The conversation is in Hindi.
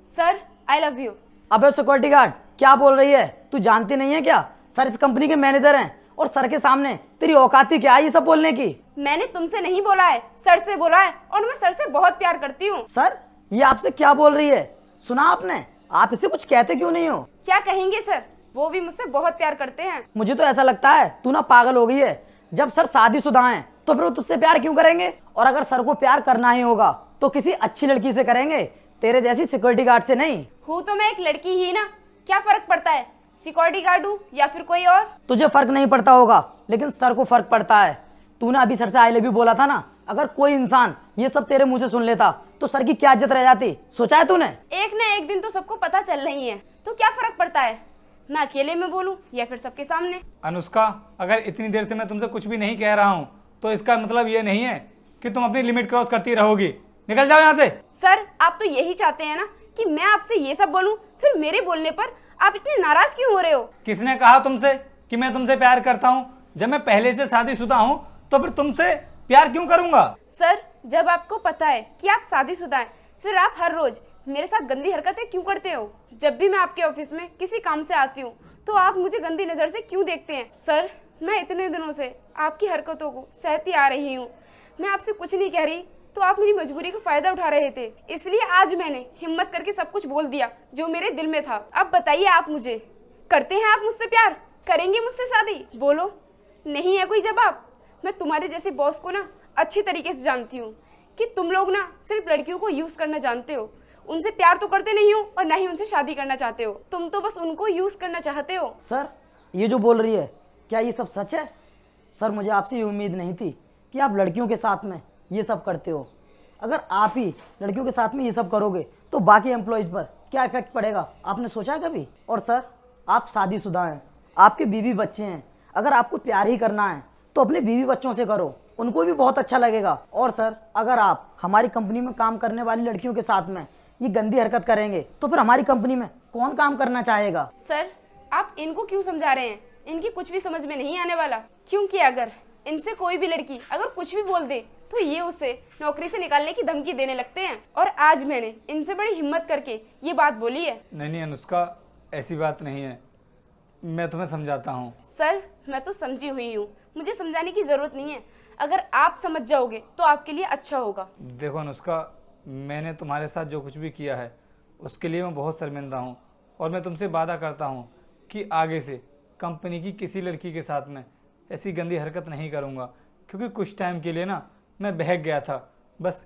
Sir I love you. अबे सिक्योरिटी गार्ड, क्या बोल रही है? तू जानती नहीं है क्या? सर इस कंपनी के मैनेजर हैं और सर के सामने तेरी औकात ही क्या है ये सब बोलने की? मैंने तुमसे नहीं बोला है, सर से बोला है, और मैं सर से बहुत प्यार करती हूँ। सर ये आपसे क्या बोल रही है? सुना आपने? आप इसे कुछ कहते क्यों नहीं हो? क्या कहेंगे सर, वो भी मुझसे बहुत प्यार करते हैं। मुझे तो ऐसा लगता है तू ना पागल हो गई है। जब सर शादीशुदा हैं तो फिर वो तुझसे प्यार क्यों करेंगे? और अगर सर को प्यार करना ही होगा तो किसी अच्छी लड़की से करेंगे, तेरे जैसी सिक्योरिटी गार्ड से नहीं। हूँ तो मैं एक लड़की ही ना, क्या फर्क पड़ता है सिक्योरिटी गार्ड हूँ या फिर कोई और। तुझे फर्क नहीं पड़ता होगा लेकिन सर को फर्क पड़ता है। तूने अभी सर से आई लव यू बोला था ना, अगर कोई इंसान ये सब तेरे मुंह से सुन लेता तो सर की क्या इज्जत रह जाती? सोचा है तूने? एक ना एक दिन तो सबको पता चल रही है, तो क्या फर्क पड़ता है मैं अकेले में बोलूं या फिर सबके सामने। अनुष्का, अगर इतनी देर से मैं तुमसे कुछ भी नहीं कह रहा हूँ तो इसका मतलब ये नहीं है कि तुम अपनी लिमिट क्रॉस करती रहोगी। निकल जाओ यहाँ से। सर आप तो यही चाहते हैं ना कि मैं आपसे ये सब बोलूं, फिर मेरे बोलने पर आप इतने नाराज क्यों हो रहे हो? किसने कहा तुमसे कि मैं तुमसे प्यार करता हूँ? जब मैं पहले से शादीशुदा हूँ तो फिर तुमसे प्यार क्यों करूंगा? सर जब आपको पता है कि आप शादीशुदा हैं, फिर आप हर रोज मेरे साथ गंदी हरकतें क्यों करते हो? जब भी मैं आपके ऑफिस में किसी काम से आती हूँ तो आप मुझे गंदी नजर से क्यों देखते हैं? सर मैं इतने दिनों से आपकी हरकतों को सहती आ रही हूँ, मैं आपसे कुछ नहीं कह रही तो आप मेरी मजबूरी का फायदा उठा रहे थे, इसलिए आज मैंने हिम्मत करके सब कुछ बोल दिया जो मेरे दिल में था। अब बताइए आप मुझे, करते हैं आप मुझसे प्यार? करेंगे मुझसे शादी? बोलो। नहीं है कोई जवाब? मैं तुम्हारे जैसे बॉस को ना अच्छी तरीके से जानती हूँ कि तुम लोग ना सिर्फ लड़कियों को यूज करना जानते हो, उनसे प्यार तो करते नहीं हो और ना ही उनसे शादी करना चाहते हो। तुम तो बस उनको यूज करना चाहते हो। सर ये जो बोल रही है क्या ये सब सच है? सर मुझे आपसे ये उम्मीद नहीं थी कि आप लड़कियों के साथ में ये सब करते हो। अगर आप ही लड़कियों के साथ में ये सब करोगे तो बाकी एम्प्लॉयज़ पर क्या इफेक्ट पड़ेगा, आपने सोचा है कभी? और सर आप शादीशुदा हैं, आपके बीवी बच्चे हैं। अगर आपको प्यार ही करना है तो अपने बीवी बच्चों से करो, उनको भी बहुत अच्छा लगेगा। और सर अगर आप हमारी कंपनी में काम करने वाली लड़कियों के साथ में ये गंदी हरकत करेंगे तो फिर हमारी कंपनी में कौन काम करना चाहेगा? सर आप इनको क्यों समझा रहे हैं? इनकी कुछ भी समझ में नहीं आने वाला, क्योंकि अगर इनसे कोई भी लड़की अगर कुछ भी बोल दे तो ये उसे नौकरी से निकालने की धमकी देने लगते हैं। और आज मैंने इनसे बड़ी हिम्मत करके ये बात बोली है। नहीं अनुष्का, ऐसी बात नहीं है, मैं तुम्हें समझाता हूँ। सर मैं तो समझी हुई हूँ, मुझे समझाने की जरूरत नहीं है। अगर आप समझ जाओगे तो आपके लिए अच्छा होगा। देखो अनुष्का, मैंने तुम्हारे साथ जो कुछ भी किया है उसके लिए मैं बहुत शर्मिंदा हूँ और मैं तुमसे वादा करता हूँ कि आगे से कंपनी की किसी लड़की के साथ में ऐसी गंदी हरकत नहीं करूँगा। क्योंकि कुछ टाइम के लिए ना मैं बहक गया था, बस